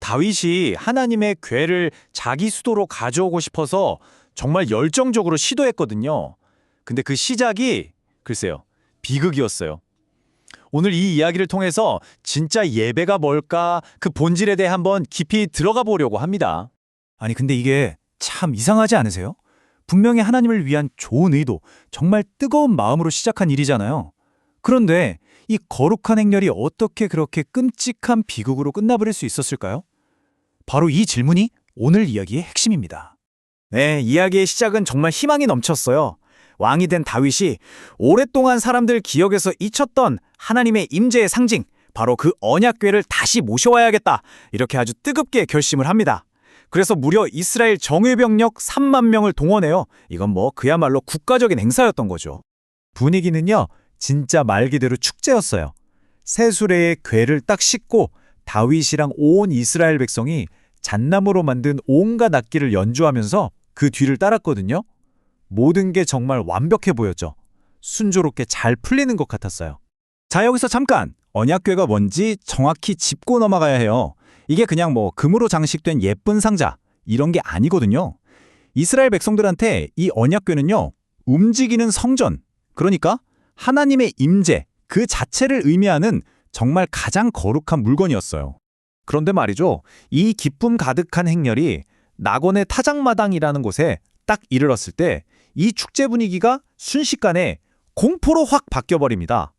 다윗이 하나님의 궤를 자기 수도로 가져오고 싶어서 정말 열정적으로 시도했거든요. 근데 그 시작이 글쎄요, 비극이었어요. 오늘 이 이야기를 통해서 진짜 예배가 뭘까 그 본질에 대해 한번 깊이 들어가 보려고 합니다. 아니 근데 이게 참 이상하지 않으세요? 분명히 하나님을 위한 좋은 의도, 정말 뜨거운 마음으로 시작한 일이잖아요. 그런데 이 거룩한 행렬이 어떻게 그렇게 끔찍한 비극으로 끝나버릴 수 있었을까요? 바로 이 질문이 오늘 이야기의 핵심입니다. 네, 이야기의 시작은 정말 희망이 넘쳤어요. 왕이 된 다윗이 오랫동안 사람들 기억에서 잊혔던 하나님의 임재의 상징, 바로 그 언약궤를 다시 모셔와야겠다. 이렇게 아주 뜨겁게 결심을 합니다. 그래서 무려 이스라엘 정예병력 3만 명을 동원해요. 이건 그야말로 국가적인 행사였던 거죠. 분위기는요, 진짜 말 그대로 축제였어요. 새 수레에 궤를 딱 싣고 다윗이랑 온 이스라엘 백성이 잣나무로 만든 온갖 악기를 연주하면서 그 뒤를 따랐거든요. 모든 게 정말 완벽해 보였죠. 순조롭게 잘 풀리는 것 같았어요. 자, 여기서 잠깐! 언약궤가 뭔지 정확히 짚고 넘어가야 해요. 이게 그냥 금으로 장식된 예쁜 상자, 이런 게 아니거든요. 이스라엘 백성들한테 이 언약궤는요, 움직이는 성전, 그러니까 하나님의 임재, 그 자체를 의미하는 정말 가장 거룩한 물건이었어요. 그런데 말이죠, 이 기쁨 가득한 행렬이 낙원의 타작마당이라는 곳에 딱 이르렀을 때 이 축제 분위기가 순식간에 공포로 확 바뀌어버립니다.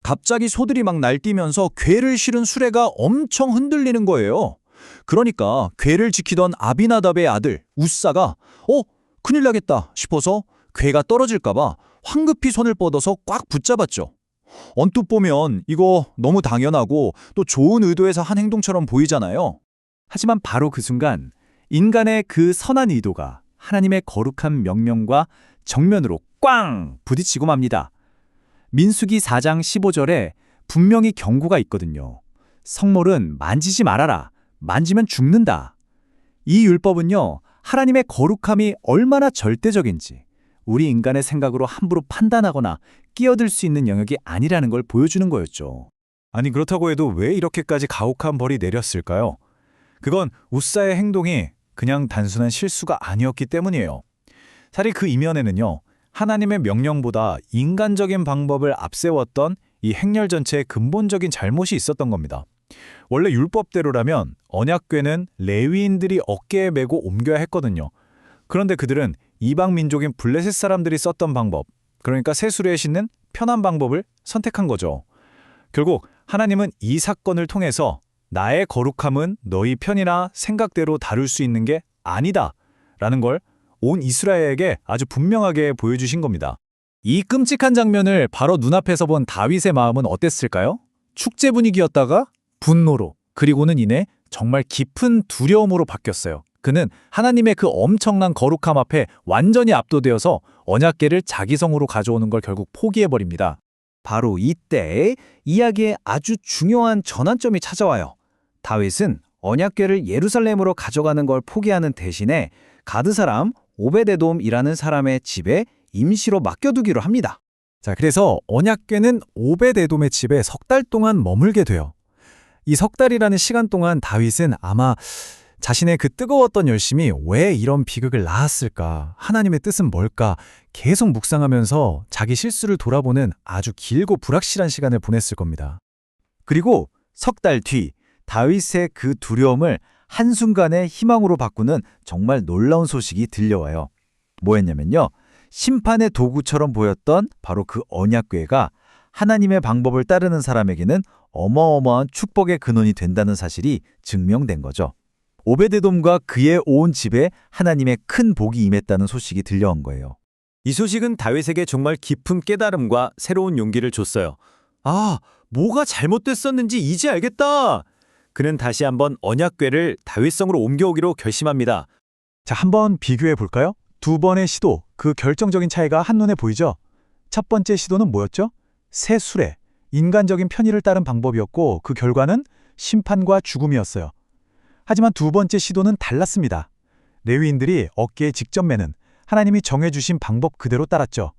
갑자기 소들이 막 날뛰면서 궤를 실은 수레가 엄청 흔들리는 거예요. 그러니까 궤를 지키던 아비나답의 아들 우사가 큰일 나겠다 싶어서 궤가 떨어질까봐 황급히 손을 뻗어서 꽉 붙잡았죠. 언뜻 보면 이거 너무 당연하고 또 좋은 의도에서 한 행동처럼 보이잖아요. 하지만 바로 그 순간 인간의 그 선한 의도가 하나님의 거룩한 명령과 정면으로 꽝 부딪히고 맙니다. 민수기 4장 15절에 분명히 경고가 있거든요. 성물은 만지지 말아라. 만지면 죽는다. 이 율법은요, 하나님의 거룩함이 얼마나 절대적인지 우리 인간의 생각으로 함부로 판단하거나 끼어들 수 있는 영역이 아니라는 걸 보여주는 거였죠. 아니 그렇다고 해도 왜 이렇게까지 가혹한 벌이 내렸을까요? 그건 우사의 행동이 그냥 단순한 실수가 아니었기 때문이에요. 사실 그 이면에는요, 하나님의 명령보다 인간적인 방법을 앞세웠던 이 행렬 전체의 근본적인 잘못이 있었던 겁니다. 원래 율법대로라면 언약궤는 레위인들이 어깨에 메고 옮겨야 했거든요. 그런데 그들은 이방 민족인 블레셋 사람들이 썼던 방법, 그러니까 새 수레에 싣는 편한 방법을 선택한 거죠. 결국 하나님은 이 사건을 통해서 나의 거룩함은 너희 편이나 생각대로 다룰 수 있는 게 아니다 라는 걸 온 이스라엘에게 아주 분명하게 보여주신 겁니다. 이 끔찍한 장면을 바로 눈앞에서 본 다윗의 마음은 어땠을까요? 축제 분위기였다가 분노로, 그리고는 이내 정말 깊은 두려움으로 바뀌었어요. 그는 하나님의 그 엄청난 거룩함 앞에 완전히 압도되어서 언약궤를 자기 성으로 가져오는 걸 결국 포기해버립니다. 바로 이때 이야기에 아주 중요한 전환점이 찾아와요. 다윗은 언약궤를 예루살렘으로 가져가는 걸 포기하는 대신에 가드 사람 오베데돔이라는 사람의 집에 임시로 맡겨두기로 합니다. 자, 그래서 언약궤는 오베데돔의 집에 석 달 동안 머물게 돼요. 이 석 달이라는 시간 동안 다윗은 아마 자신의 그 뜨거웠던 열심이 왜 이런 비극을 낳았을까? 하나님의 뜻은 뭘까? 계속 묵상하면서 자기 실수를 돌아보는 아주 길고 불확실한 시간을 보냈을 겁니다. 그리고 석 달 뒤 다윗의 그 두려움을 한순간에 희망으로 바꾸는 정말 놀라운 소식이 들려와요. 뭐였냐면요, 심판의 도구처럼 보였던 바로 그 언약궤가 하나님의 방법을 따르는 사람에게는 어마어마한 축복의 근원이 된다는 사실이 증명된 거죠. 오베데돔과 그의 온 집에 하나님의 큰 복이 임했다는 소식이 들려온 거예요. 이 소식은 다윗에게 정말 깊은 깨달음과 새로운 용기를 줬어요. 아, 뭐가 잘못됐었는지 이제 알겠다. 그는 다시 한번 언약궤를 다윗성으로 옮겨오기로 결심합니다. 자, 한번 비교해 볼까요? 두 번의 시도, 그 결정적인 차이가 한눈에 보이죠? 첫 번째 시도는 뭐였죠? 새 수레, 인간적인 편의를 따른 방법이었고 그 결과는 심판과 죽음이었어요. 하지만 두 번째 시도는 달랐습니다. 레위인들이 어깨에 직접 매는 하나님이 정해주신 방법 그대로 따랐죠.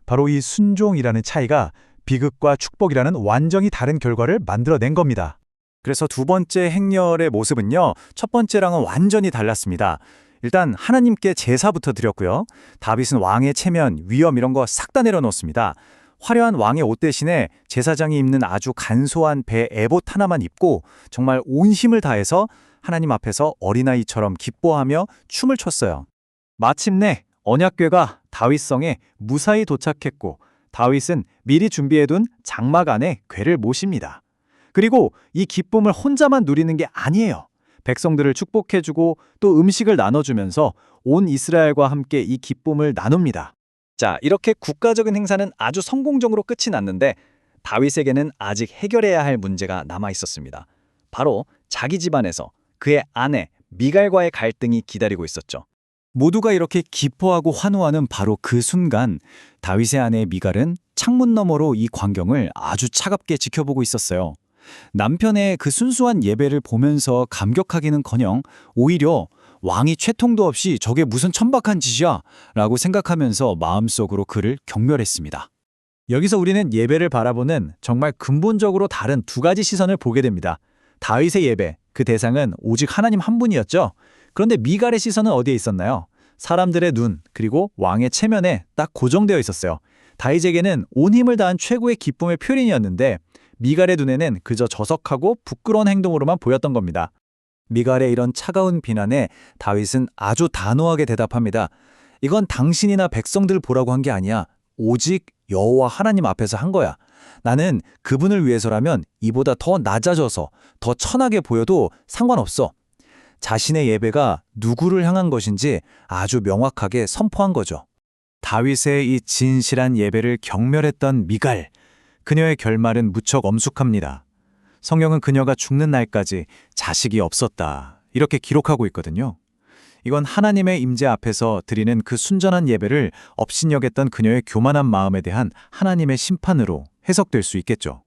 바로 이 순종이라는 차이가 비극과 축복이라는 완전히 다른 결과를 만들어낸 겁니다. 그래서 두 번째 행렬의 모습은요, 첫 번째랑은 완전히 달랐습니다. 일단 하나님께 제사부터 드렸고요. 다윗은 왕의 체면, 위엄 이런 거 싹 다 내려놓습니다. 화려한 왕의 옷 대신에 제사장이 입는 아주 간소한 배 에봇 하나만 입고 정말 온 힘을 다해서 하나님 앞에서 어린아이처럼 기뻐하며 춤을 췄어요. 마침내 언약궤가 다윗성에 무사히 도착했고 다윗은 미리 준비해둔 장막 안에 궤를 모십니다. 그리고 이 기쁨을 혼자만 누리는 게 아니에요. 백성들을 축복해주고 또 음식을 나눠주면서 온 이스라엘과 함께 이 기쁨을 나눕니다. 자, 이렇게 국가적인 행사는 아주 성공적으로 끝이 났는데 다윗에게는 아직 해결해야 할 문제가 남아 있었습니다. 바로 자기 집안에서 그의 아내 미갈과의 갈등이 기다리고 있었죠. 모두가 이렇게 기뻐하고 환호하는 바로 그 순간 다윗의 아내 미갈은 창문 너머로 이 광경을 아주 차갑게 지켜보고 있었어요. 남편의 그 순수한 예배를 보면서 감격하기는커녕 오히려 왕이 채통도 없이 저게 무슨 천박한 짓이야 라고 생각하면서 마음속으로 그를 경멸했습니다. 여기서 우리는 예배를 바라보는 정말 근본적으로 다른 두 가지 시선을 보게 됩니다. 다윗의 예배, 그 대상은 오직 하나님 한 분이었죠. 그런데 미갈의 시선은 어디에 있었나요? 사람들의 눈, 그리고 왕의 체면에 딱 고정되어 있었어요. 다윗에게는 온 힘을 다한 최고의 기쁨의 표현이었는데 미갈의 눈에는 그저 저속하고 부끄러운 행동으로만 보였던 겁니다. 미갈의 이런 차가운 비난에 다윗은 아주 단호하게 대답합니다. 이건 당신이나 백성들 보라고 한 게 아니야. 오직 여호와 하나님 앞에서 한 거야. 나는 그분을 위해서라면 이보다 더 낮아져서 더 천하게 보여도 상관없어. 자신의 예배가 누구를 향한 것인지 아주 명확하게 선포한 거죠. 다윗의 이 진실한 예배를 경멸했던 미갈. 그녀의 결말은 무척 엄숙합니다. 성경은 그녀가 죽는 날까지 자식이 없었다. 이렇게 기록하고 있거든요. 이건 하나님의 임재 앞에서 드리는 그 순전한 예배를 업신여겼던 그녀의 교만한 마음에 대한 하나님의 심판으로 해석될 수 있겠죠.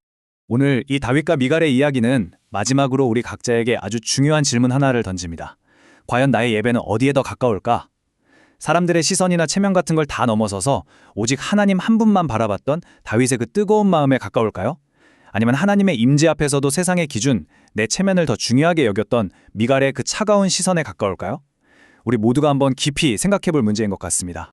오늘 이 다윗과 미갈의 이야기는 마지막으로 우리 각자에게 아주 중요한 질문 하나를 던집니다. 과연 나의 예배는 어디에 더 가까울까? 사람들의 시선이나 체면 같은 걸 다 넘어서서 오직 하나님 한 분만 바라봤던 다윗의 그 뜨거운 마음에 가까울까요? 아니면 하나님의 임재 앞에서도 세상의 기준, 내 체면을 더 중요하게 여겼던 미갈의 그 차가운 시선에 가까울까요? 우리 모두가 한번 깊이 생각해 볼 문제인 것 같습니다.